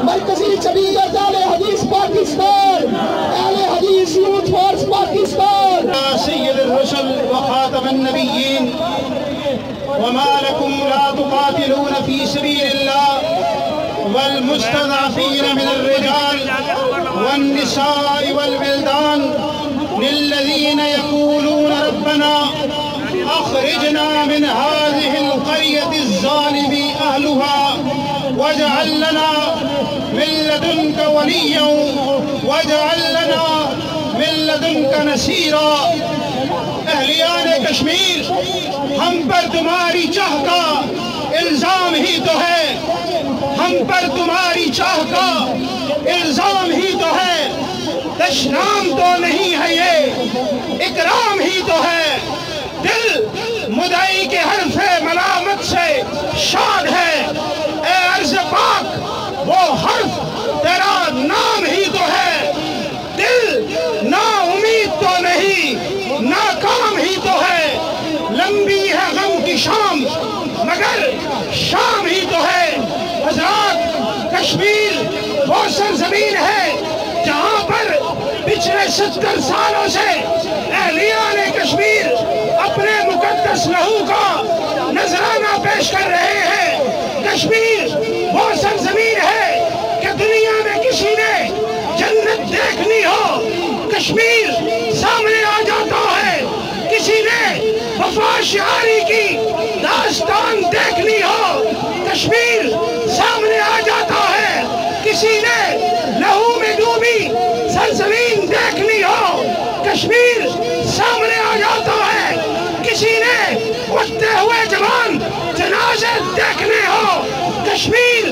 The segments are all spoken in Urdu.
مرکزی جمعیت اہل حدیث پاکستان، اہل حدیث یوتھ فورس پاکستان. سید الرسل وخاتم النبیین وما لکم لا تقاتلون فی سبیل اللہ والمستضعفین من الرجال والنساء والولدان للذین یقولون ربنا اخرجنا من هذه القرية الظالم اهلها واجعل لنا من لدنك وليا واجعل لنا من لدنك نصيرا. اہلیان کشمیر، ہم پر تمہاری چاہ کا الزام ہی تو ہے، ہم پر تمہاری چاہ کا الزام ہی تو ہے. دشنام تو نہیں ہے یہ اکرام ہی تو ہے. دل مدعی کے حرف ملامت سے شاد ہے. اے عرض پاک وہ حرف تیرا نام ہی تو ہے. دل نا امید تو نہیں، ناکام ہی تو ہے. لمبی ہے غم کی شام مگر شام ہی تو ہے. حضرات، کشمیر وہ سرزمین ہے جہاں پر پچھلے 70 سالوں سے اہلیان کشمیر اپنے مقدس لہو کا نذرانہ پیش کر رہے ہیں. کشمیر وہ سرزمین ہے کہ دنیا میں کسی نے جنت دیکھنی ہو کشمیر سامنے آ جاتا ہے. کسی نے وفا شعاری کی داستان دیکھنی ہو کشمیر سامنے آ جاتا ہے. کسی نے لہو میں ڈوبی سرزمین دیکھنی ہو کشمیر سامنے آ جاتا ہے. کسی نے اٹھتے ہوئے جوان جنازے دیکھنے ہو کشمیر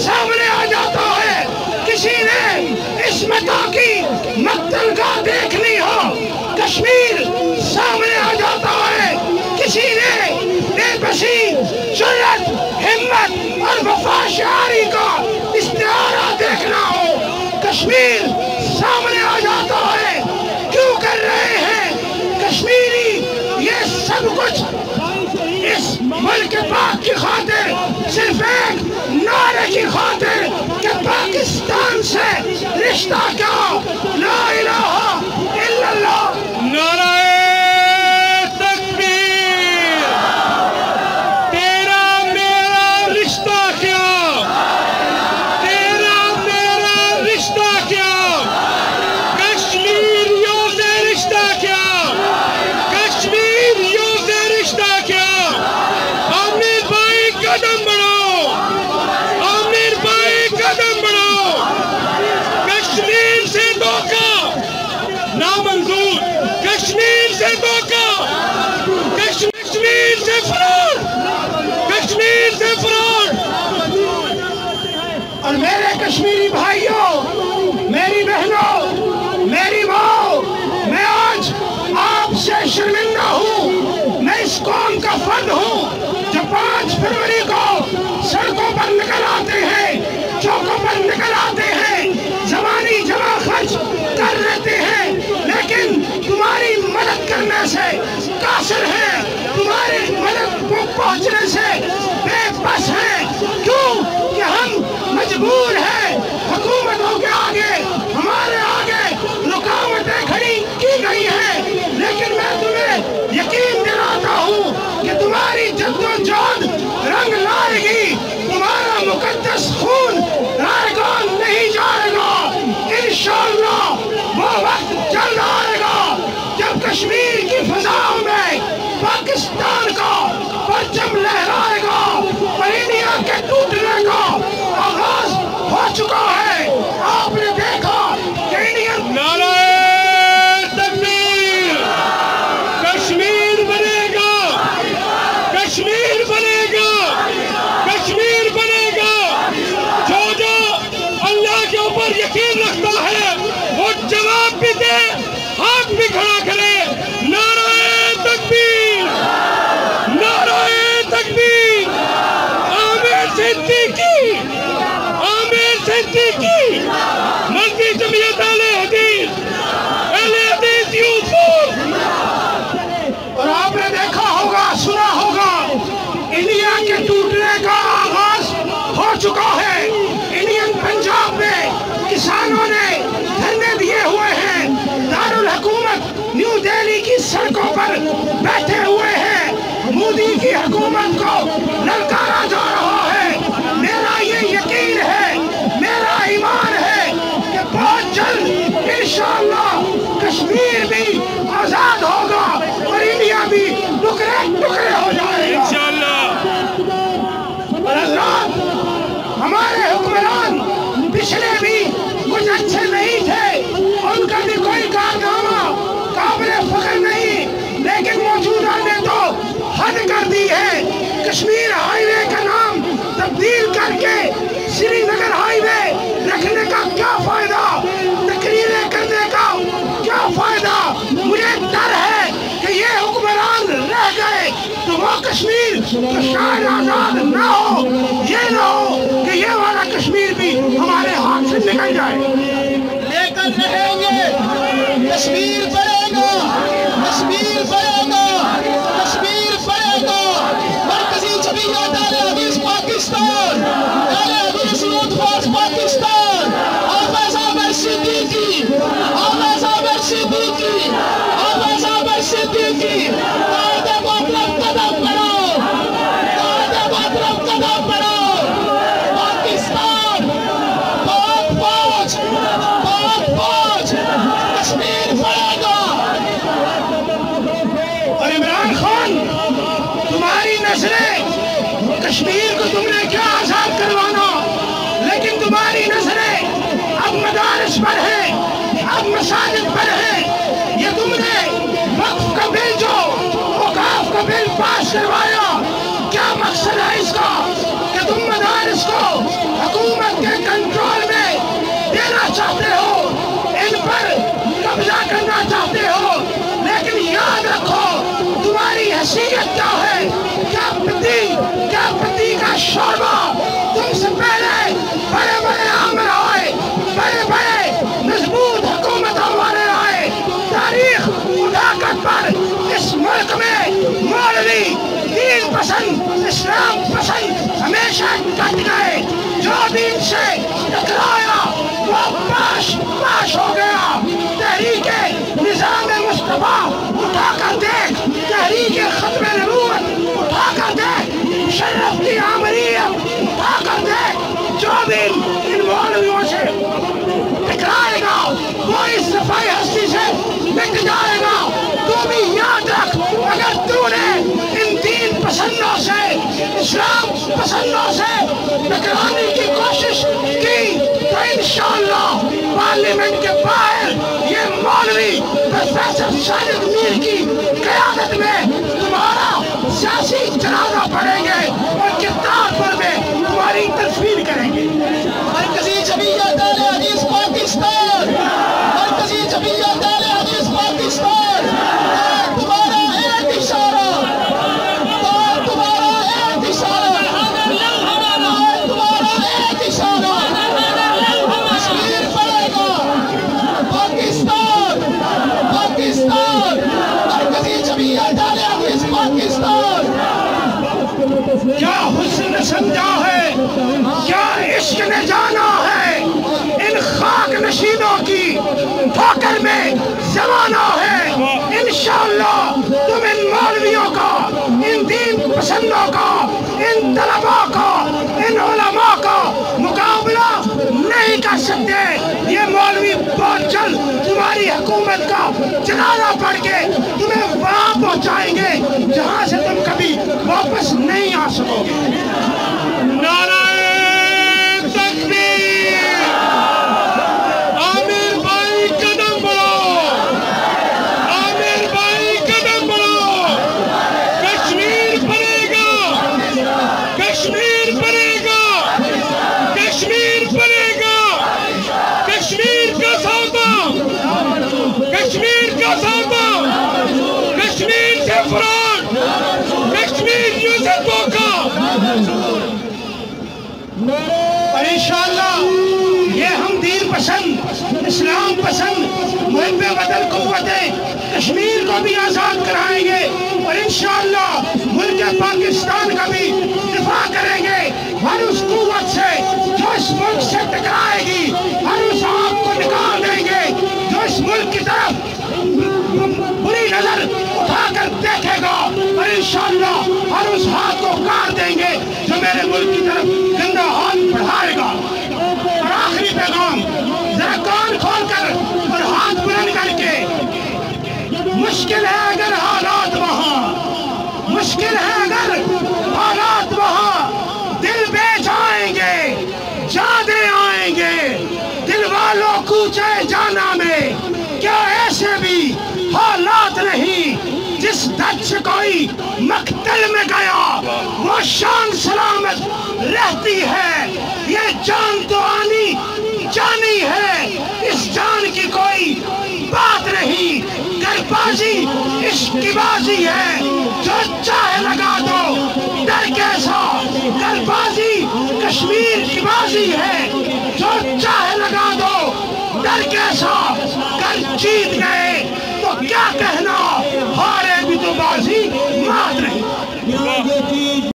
سامنے آ جاتا ہے. کسی نے عصمتوں کی مقتل گاہ دیکھنی ہو کشمیر سامنے آ جاتا ہے. کسی نے بے بسی، جرأت، ہمت اور وفا شعاری کا استعارہ دیکھنا ہو کشمیر سامنے آ جاتا ہے. کیوں کر رہے ہیں کشمیری یہ سب کچھ؟ اس ملک پاک کی خاطر، صرف ایک نعرے کی خاطر کہ پاکستان سے رشتہ کیا، لا الہ الا اللہ. نعرہ تکبیر، تیرا میرا رشتہ کیا، تیرا میرا رشتہ کیا، کشمیریوں سے رشتہ کیا، کشمیریوں سے رشتہ کیا. عامر بھائی قدم بڑھاؤ، عامر بھائی قدم بڑھاؤ. کشمیر سے دھوکہ نامنظور، کشمیر سے دھوکہ، کشمیر سے فراڈ، کشمیر سے فراڈ. اور میرے کشمیری بھائیوں، میری بہنوں، میری ماں، میں آج آپ سے شرمندہ ہوں. میں اس قوم کا فرد ہوں جو 5 فروری کو سڑکوں پر نکل آتے ہیں، چوکوں پر نکل آتے ہیں، زمانی جمع خرچ کر لیتے ہیں، لیکن تمہاری مدد کرنے سے قاصر ہیں، تمہاری مدد کو پہنچنے سے بے بس ہیں. کیوں کہ ہم مجبور ہیں. حکومتوں کے آگے، ہمارے آگے رکاوٹیں کھڑی کی گئی ہیں، لیکن میں تمہیں یقین دلاتا ہوں کہ تمہاری جدوجہد رنگ لائے گی. تمہارا مقدس خون رائگان نہیں جائے گا. انشاءاللہ وہ وقت جلد آئے گا جب کشمیر کی فضاؤں میں پاکستان کا پرچم لہرائے گا. اور انڈیا کے ٹوٹنے کا آغاز ہو چکا ہے. آپ نے دیکھا کہ انڈین نعرہ تکبیر، کشمیر بنے گا، کشمیر بنے گا، کشمیر بنے گا. جو اللہ کے اوپر یقین رکھتا ہے وہ جواب بھی دے، ہاتھ بھی کھڑا کرے. نعرہ تکبیر، نعرہ تکبیر. عامر صدیقی، عامر صدیقی، مرکزی جمعیت اہل حدیث، اہل حدیث یوتھ فورس. اور آپ نے دیکھا ہوگا، سنا ہوگا، انڈیا کے ٹوٹنے کا آغاز ہو چکا ہے. انڈین پنجاب دہلی کی سڑکوں پر بیٹھے ہوئے ہیں، مودی کی حکومت کو للکارا جا رہا ہے۔ میرا یہ یقین ہے، میرا ایمان ہے کہ بہت جلد انشاءاللہ کشمیر بھی آزاد ہوگا اور انڈیا بھی ٹکڑے ٹکڑے ہو جائے گا انشاءاللہ۔ اور حضرات، ہمارے حکمران پچھلے بھی کچھ اچھے نہیں تھے، ان کا بھی کوئی کارنامہ قابل فخر نہیں، لیکن موجودہ نے تو حد کر دی ہے۔ کشمیر ہائی وے کا نام تبدیل کر کے سری نگر ہائی وے رکھنے کا کیا فائدہ، تقریریں کرنے کا کیا فائدہ؟ مجھے ڈر ہے کہ یہ حکمران رہ گئے تو وہ کشمیر تو شاید آزاد نہ ہو، یہ نہ ہو کہ یہ والا کشمیر بھی ہمارے ہاتھ سے نکل جائے۔ لیکن رہیں گے، کشمیر بڑھے گا، کشمیر بڑھے گا، کشمیر بڑھے گا۔ مرکزی جمعیت اہل حدیث پاکستان، اہل حدیث یوتھ فورس پاکستان، حافظ عامر صدیقی، حافظ عامر صدیقی، حافظ عامر صدیقی، قائد محترم قدم بڑھاؤ، قائد محترم قدم بڑھاؤ۔ پاکستان، پاک فوج، پاک فوج، کشمیر بڑھے گا۔ اور عمران خان، تمہاری نظریں کشمیر کو تم نے کیا آزاد کروانا، لیکن تمہاری نظریں اب مدارس پر ہیں، اب مساجد پر ہیں۔ یہ تم نے وقف کا بل جو اوقاف کا بل پاس کروایا، کیا مقصد ہے اس کا کہ تم مدارس کو حکومت کے کنٹرول میں دینا چاہتے ہو، ان پر قبضہ کرنا چاہتے ہو، لیکن یاد رکھو تمہاری حیثیت کیا ہے، کیا پتی کا شوربہ۔ تم سے پہلے بڑے بڑے عامر آئے، بڑے بڑے مضبوط حکومت والے آئے، تاریخ اٹھا کر پر اس ملک میں مولوی دین پسند، اسلام پسند ہمیشہ ڈٹ گئے۔ جو دین سے ٹکرایا وہ پاش ہو گیا۔ تحریک نظام مصطفیٰ اٹھا کر دیکھ، تحریک ختم نبوت اٹھا کر دیکھ، مشرف کی آمریت اٹھا کر دیکھ۔ جو دن ان مولویوں سے ٹکرائے گا وہ اس صفائی ہستی سے مٹ جائے گا۔ تو بھی یاد رکھ، اگر تو نے ان دین پسندوں سے، اسلام پسندوں سے ٹکرانے کی کوشش کی تو انشاءاللہ پارلیمنٹ کے باہر یہ مولوی پروفیسر ساجد میر کی قیادت میں تمہارا سیاسی جنازہ پڑھیں گے اور کرتارپور میں تمہاری تدفین کریں گے۔ مرکزی جمعیت اہل حدیث پاکستان، مرکزی جمعیت اہل حدیث پاکستان، تمہارا ایک اشارہ، تمہارا ایک اشارہ، تمہارا ایک اشارہ، کشمیر پڑے گا۔ پاکستان، پاکستان، مرکزی جمعیت اہل حدیث پاکستان۔ کیا حسن سمجھا ہے، کیا عشق نے جانا ہے، ان خاک نشینوں کی ٹھوکر میں زمانہ ہے۔ انشاءاللہ تم ان مولویوں کا، ان دین پسندوں کا، ان طلباء کا، ان علماء کا مقابلہ نہیں کر سکتے۔ یہ مولوی بہت جلد تمہاری حکومت کا جنازہ پڑھ کے تمہیں وہاں پہنچائیں گے جہاں سے تم کبھی واپس نہیں آ سکو گے۔ نعرہ تکبیر! عامر بھائی قدم بڑھاؤ، عامر بھائی قدم بڑھاؤ۔ کشمیر بنے گا، کشمیر بنے گا، کشمیر بنے گا۔ کشمیر کا سودا، کشمیر کا سودا، کشمیر سے فراغ، کشمیر یوسف کا۔ اور انشاءاللہ یہ ہم دین پسند، اسلام پسند محب وطن قوتیں کشمیر کو بھی آزاد کرائیں گے، اور انشاءاللہ ملک پاکستان کا بھی دفاع کریں گے۔ ہر اس قوت سے جو اس ملک سے ٹکرائے گی، ہر اس آپ کو نکال دیں گے جو اس ملک کی طرف بری اور اس ہاتھ کو کاٹ دیں گے جو میرے ملک کی طرف گندا ہاتھ بڑھائے گا۔ اور آخری پیغام، ذرا کان کھول کر اور ہاتھ بلند کر کے، مشکل ہے اگر حالات وہاں، مشکل ہے اگر حالات وہاں، دل بیچ آئیں گے، جادے آئیں گے، دل والوں کوچے جانا میں، کیا ایسے بھی حالات نہیں؟ جس درد سے کوئی مقتل میں گیا وہ شان سلامت رہتی ہے، یہ جان تو آنی جانی ہے، اس جان کی کوئی بات نہیں، گربازی عشق کی بازی ہے، جو چاہے لگا دو ڈر کیسا، گربازی کشمیر کی بازی ہے، جو چاہے لگا دو ڈر کیسا، کل جیت گئے